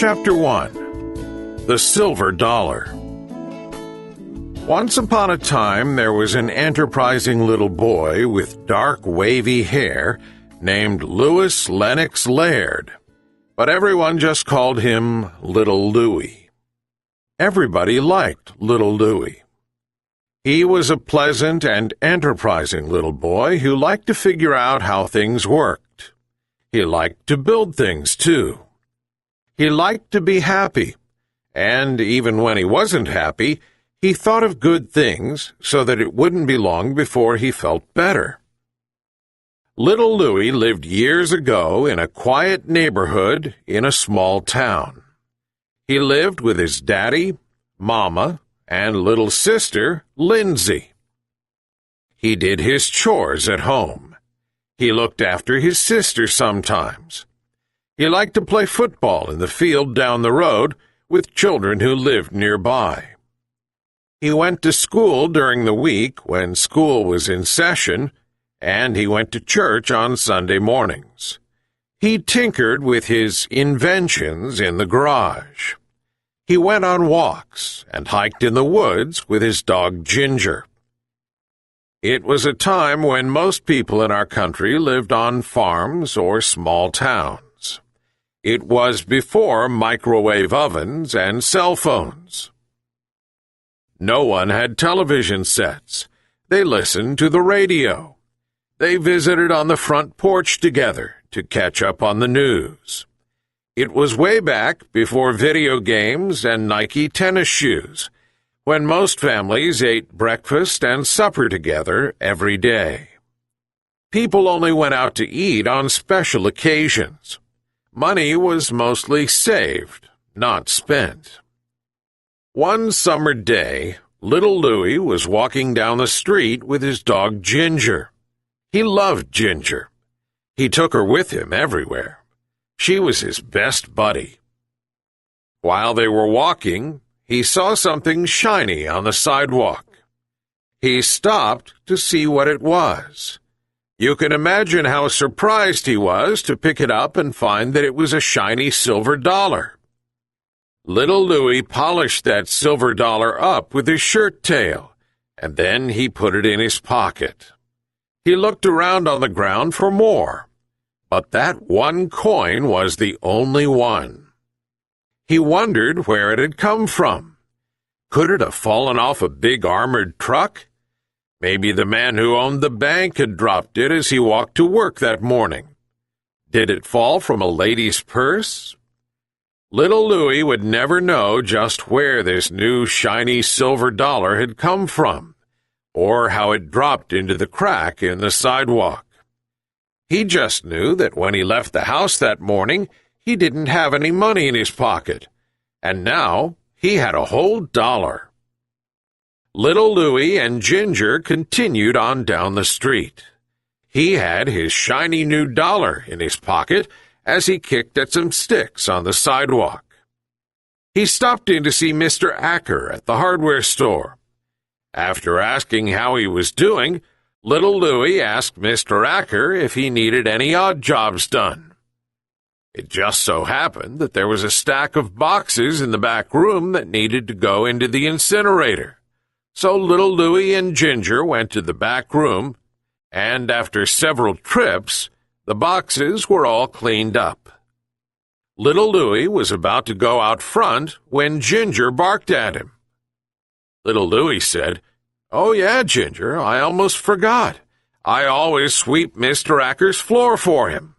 Chapter 1. The Silver Dollar. Once upon a time, there was an enterprising little boy with dark, wavy hair named Louis Lennox Laird, but everyone just called him Little Louis. Everybody liked Little Louis. He was a pleasant and enterprising little boy who liked to figure out how things worked. He liked to build things, too. He liked to be happy, and even when he wasn't happy, he thought of good things so that it wouldn't be long before he felt better. Little Louis lived years ago in a quiet neighborhood in a small town. He lived with his daddy, mama, and little sister, Lindsay. He did his chores at home. He looked after his sister sometimes. He liked to play football in the field down the road with children who lived nearby. He went to school during the week when school was in session, and he went to church on Sunday mornings. He tinkered with his inventions in the garage. He went on walks and hiked in the woods with his dog Ginger. It was a time when most people in our country lived on farms or small towns. It was before microwave ovens and cell phones. No one had television sets. They listened to the radio. They visited on the front porch together to catch up on the news. It was way back before video games and Nike tennis shoes, when most families ate breakfast and supper together every day. People only went out to eat on special occasions. Money was mostly saved, not spent. One summer day, little Louis was walking down the street with his dog Ginger. He loved Ginger. He took her with him everywhere. She was his best buddy. While they were walking, he saw something shiny on the sidewalk. He stopped to see what it was. You can imagine how surprised he was to pick it up and find that it was a shiny silver dollar. Little Louis polished that silver dollar up with his shirt tail, and then he put it in his pocket. He looked around on the ground for more, but that one coin was the only one. He wondered where it had come from. Could it have fallen off a big armored truck? Maybe the man who owned the bank had dropped it as he walked to work that morning. Did it fall from a lady's purse? Little Louis would never know just where this new shiny silver dollar had come from, or how it dropped into the crack in the sidewalk. He just knew that when he left the house that morning, he didn't have any money in his pocket, and now he had a whole dollar. Little Louis and Ginger continued on down the street. He had his shiny new dollar in his pocket as he kicked at some sticks on the sidewalk. He stopped in to see Mr. Acker at the hardware store. After asking how he was doing, little Louis asked Mr. Acker if he needed any odd jobs done. It just so happened that there was a stack of boxes in the back room that needed to go into the incinerator. So little Louis and Ginger went to the back room, and after several trips, the boxes were all cleaned up. Little Louis was about to go out front when Ginger barked at him. Little Louis said, "Oh yeah, Ginger, I almost forgot. I always sweep Mr. Acker's floor for him."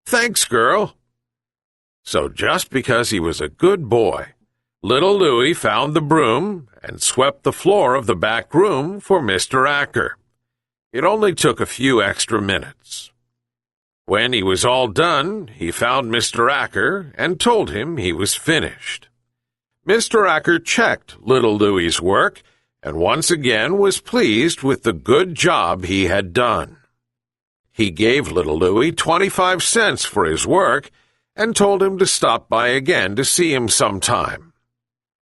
"Thanks, girl." So just because he was a good boy, little Louis found the broom and swept the floor of the back room for Mr. Acker. It only took a few extra minutes. When he was all done, he found Mr. Acker and told him he was finished. Mr. Acker checked little Louis's work and once again was pleased with the good job he had done. He gave little Louis 25 cents for his work and told him to stop by again to see him sometime.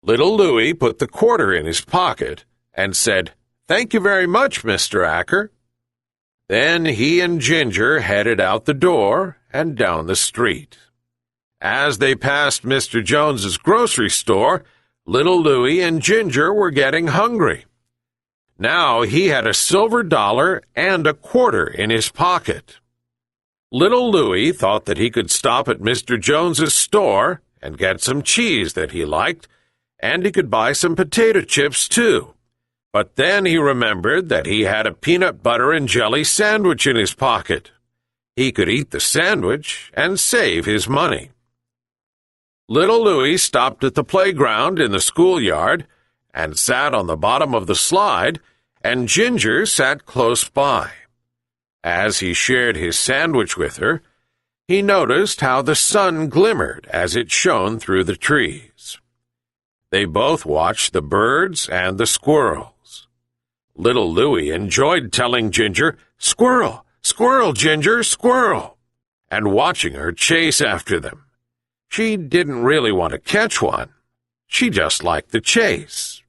Little Louis put the quarter in his pocket and said, "Thank you very much, Mr. Acker." Then he and Ginger headed out the door and down the street. As they passed Mr. Jones's grocery store, little Louie and Ginger were getting hungry. Now he had a silver dollar and a quarter in his pocket. Little Louie thought that he could stop at Mr. Jones's store and get some cheese that he liked, and he could buy some potato chips too. But then he remembered that he had a peanut butter and jelly sandwich in his pocket. He could eat the sandwich and save his money. Little Louie stopped at the playground in the schoolyard and sat on the bottom of the slide, and Ginger sat close by. As he shared his sandwich with her, he noticed how the sun glimmered as it shone through the trees. They both watched the birds and the squirrels. Little Louie enjoyed telling Ginger, "Squirrel, squirrel, Ginger, squirrel," and watching her chase after them. She didn't really want to catch one. She just liked the chase.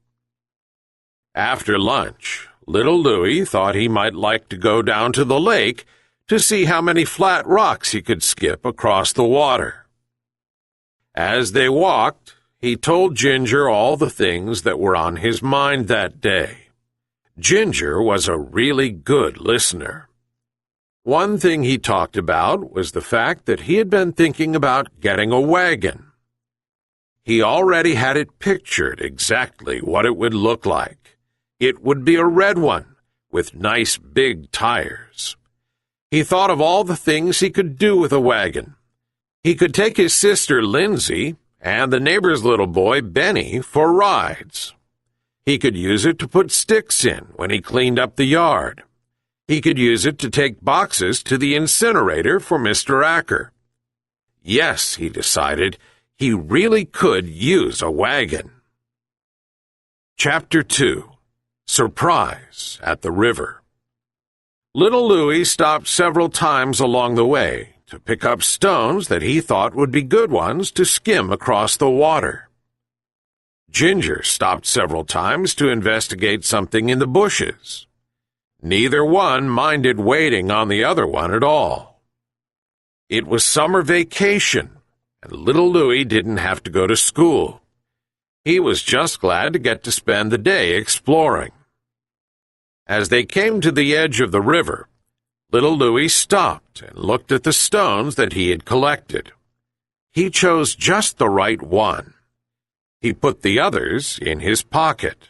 After lunch, little Louie thought he might like to go down to the lake to see how many flat rocks he could skip across the water. As they walked, he told Ginger all the things that were on his mind that day. Ginger was a really good listener. One thing he talked about was the fact that he had been thinking about getting a wagon. He already had it pictured exactly what it would look like. It would be a red one with nice big tires. He thought of all the things he could do with a wagon. He could take his sister Lindsay and the neighbor's little boy Benny for rides. He could use it to put sticks in when he cleaned up the yard. He could use it to take boxes to the incinerator for Mr. Acker. Yes, he decided, he really could use a wagon. Chapter 2. Surprise at the River. Little Louie stopped several times along the way to pick up stones that he thought would be good ones to skim across the water. Ginger stopped several times to investigate something in the bushes. Neither one minded waiting on the other one at all. It was summer vacation, and little Louie didn't have to go to school. He was just glad to get to spend the day exploring. As they came to the edge of the river, little Louie stopped and looked at the stones that he had collected. He chose just the right one. He put the others in his pocket.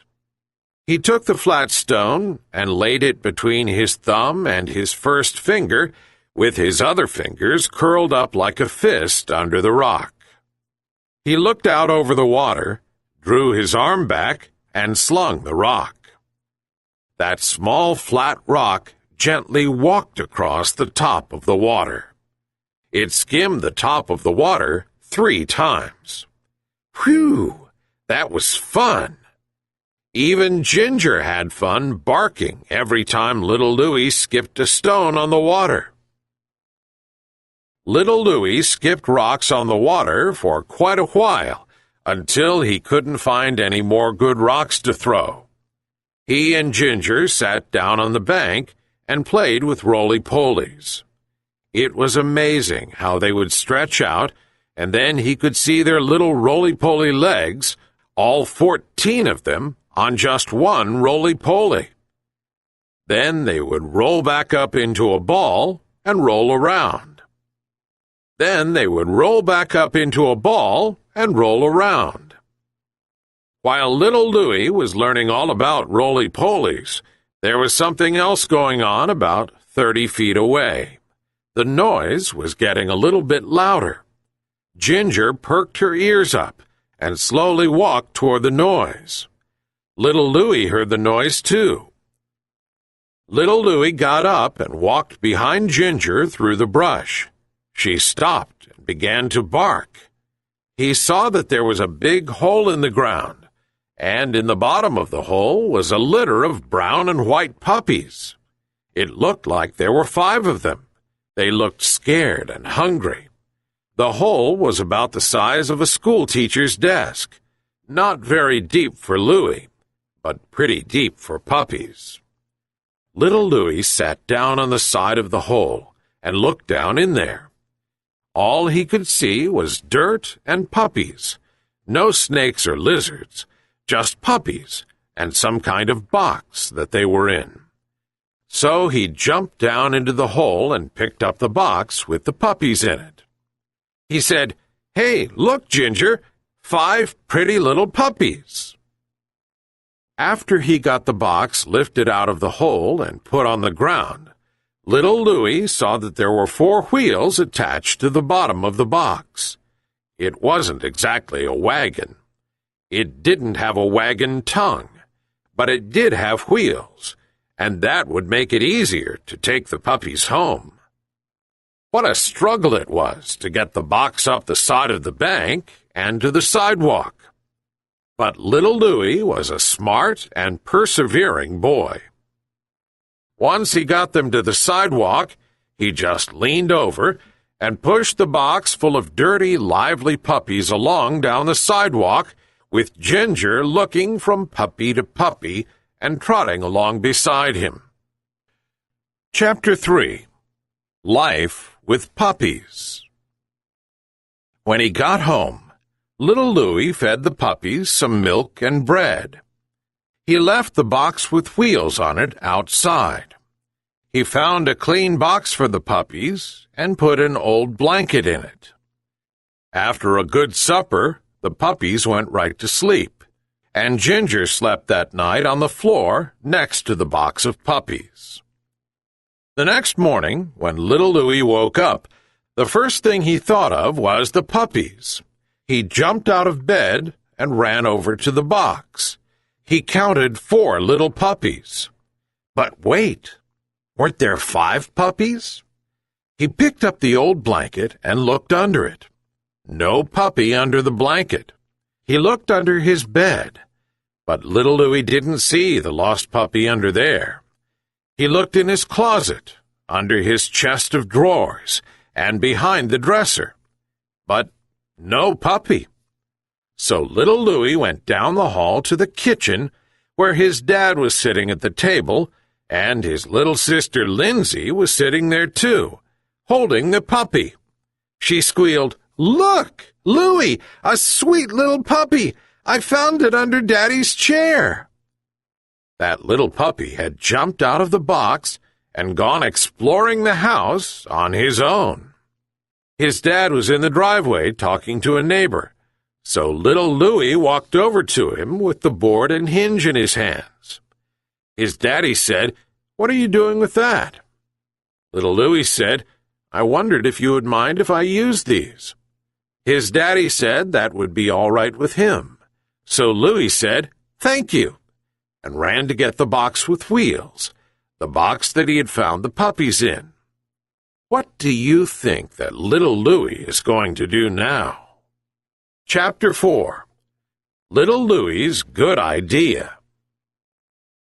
He took the flat stone and laid it between his thumb and his first finger, with his other fingers curled up like a fist under the rock. He looked out over the water, drew his arm back, and slung the rock. That small flat rock gently walked across the top of the water. It skimmed the top of the water 3 times. Whew! That was fun! Even Ginger had fun barking every time little Louie skipped a stone on the water. Little Louie skipped rocks on the water for quite a while, until he couldn't find any more good rocks to throw. He and Ginger sat down on the bank and played with roly-polies. It was amazing how they would stretch out, and then he could see their little roly-poly legs, all 14 of them, on just one roly-poly. Then they would roll back up into a ball and roll around. Then they would roll back up into a ball and roll around. While little Louie was learning all about roly-polies, there was something else going on about 30 feet away. The noise was getting a little bit louder. Ginger perked her ears up and slowly walked toward the noise. Little Louie heard the noise too. Little Louie got up and walked behind Ginger through the brush. She stopped and began to bark. He saw that there was a big hole in the ground, and in the bottom of the hole was a litter of brown and white puppies. It looked like there were 5 of them. They looked scared and hungry. The hole was about the size of a schoolteacher's desk, not very deep for Louie, but pretty deep for puppies. Little Louie sat down on the side of the hole and looked down in there. All he could see was dirt and puppies. No snakes or lizards, just puppies and some kind of box that they were in. So he jumped down into the hole and picked up the box with the puppies in it. He said, "Hey, look, Ginger, 5 pretty little puppies." After he got the box lifted out of the hole and put on the ground, little Louis saw that there were 4 wheels attached to the bottom of the box. It wasn't exactly a wagon. It didn't have a wagon tongue, but it did have wheels, and that would make it easier to take the puppies home. What a struggle it was to get the box up the side of the bank and to the sidewalk. But little Louis was a smart and persevering boy. Once he got them to the sidewalk, he just leaned over and pushed the box full of dirty, lively puppies along down the sidewalk, with Ginger looking from puppy to puppy and trotting along beside him. Chapter 3. Life with Puppies. When he got home, little Louis fed the puppies some milk and bread. He left the box with wheels on it outside. He found a clean box for the puppies and put an old blanket in it. After a good supper, the puppies went right to sleep, and Ginger slept that night on the floor next to the box of puppies. The next morning, when little Louis woke up, the first thing he thought of was the puppies. He jumped out of bed and ran over to the box. He counted 4 little puppies. But wait, weren't there 5 puppies? He picked up the old blanket and looked under it. No puppy under the blanket. He looked under his bed, but little Louis didn't see the lost puppy under there. He looked in his closet, under his chest of drawers, and behind the dresser. But no puppy. So little Louis went down the hall to the kitchen, where his dad was sitting at the table, and his little sister Lindsay was sitting there too, holding the puppy. She squealed, "Look, Louis, a sweet little puppy! I found it under Daddy's chair." That little puppy had jumped out of the box and gone exploring the house on his own. His dad was in the driveway talking to a neighbor, so little Louis walked over to him with the board and hinge in his hands. His daddy said, "What are you doing with that?" Little Louis said, "I wondered if you would mind if I used these." His daddy said that would be all right with him. So Louis said, "Thank you," and ran to get the box with wheels, the box that he had found the puppies in. What do you think that little Louis is going to do now? Chapter 4. Little Louis's Good Idea.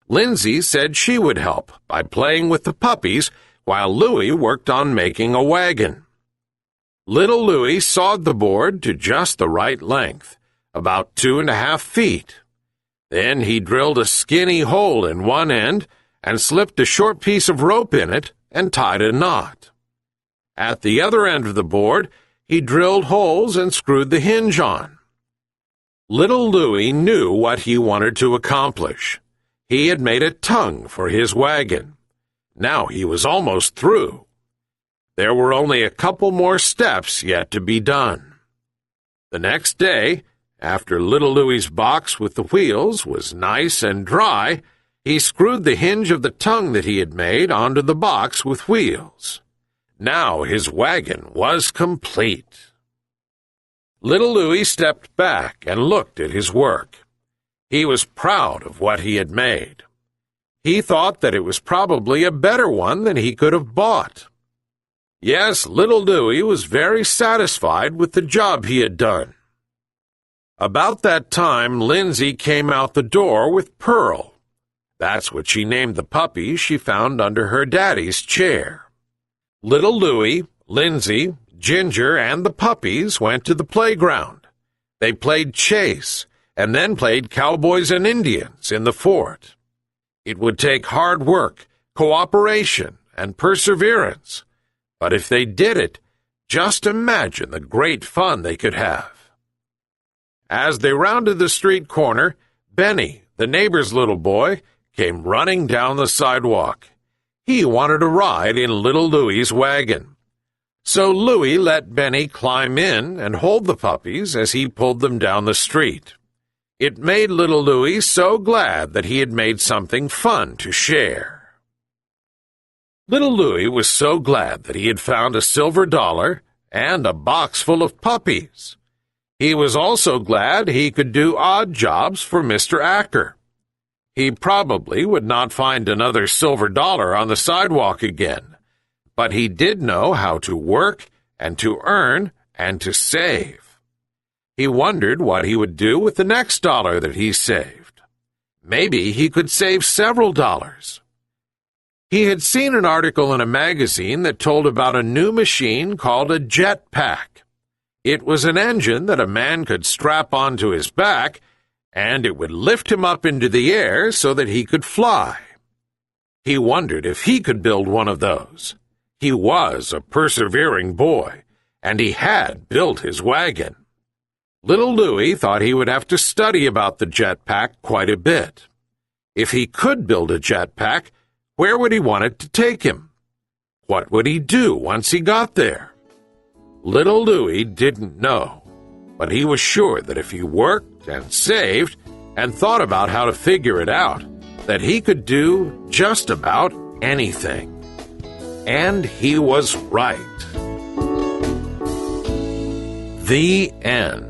Lindsay said she would help by playing with the puppies while Louis worked on making a wagon. Little Louis sawed the board to just the right length, about 2.5 feet. Then he drilled a skinny hole in one end and slipped a short piece of rope in it and tied a knot. At the other end of the board, he drilled holes and screwed the hinge on. Little Louis knew what he wanted to accomplish. He had made a tongue for his wagon. Now he was almost through. There were only a couple more steps yet to be done. The next day, after little Louis's box with the wheels was nice and dry, he screwed the hinge of the tongue that he had made onto the box with wheels. Now his wagon was complete. Little Louis stepped back and looked at his work. He was proud of what he had made. He thought that it was probably a better one than he could have bought. Yes, little Louis was very satisfied with the job he had done. About that time, Lindsay came out the door with Pearl. That's what she named the puppy she found under her daddy's chair. Little Louis, Lindsay, Ginger, and the puppies went to the playground. They played chase, and then played cowboys and Indians in the fort. It would take hard work, cooperation, and perseverance. But if they did it, Just imagine the great fun they could have. As they rounded the street corner, Benny, the neighbor's little boy, came running down the sidewalk. He wanted a ride in little Louie's wagon. So Louie let Benny climb in and hold the puppies as he pulled them down the street. It made little Louie so glad that he had made something fun to share. Little Louie was so glad that he had found a silver dollar and a box full of puppies. He was also glad he could do odd jobs for Mr. Acker. He probably would not find another silver dollar on the sidewalk again, but he did know how to work and to earn and to save. He wondered what he would do with the next dollar that he saved. Maybe he could save several dollars. He had seen an article in a magazine that told about a new machine called a jetpack. It was an engine that a man could strap onto his back, and it would lift him up into the air so that he could fly. He wondered if he could build one of those. He was a persevering boy, and he had built his wagon. Little Louie thought he would have to study about the jetpack quite a bit. If he could build a jetpack, where would he want it to take him? What would he do once he got there? Little Louie didn't know, but he was sure that if he worked and saved and thought about how to figure it out, that he could do just about anything. And he was right. The end.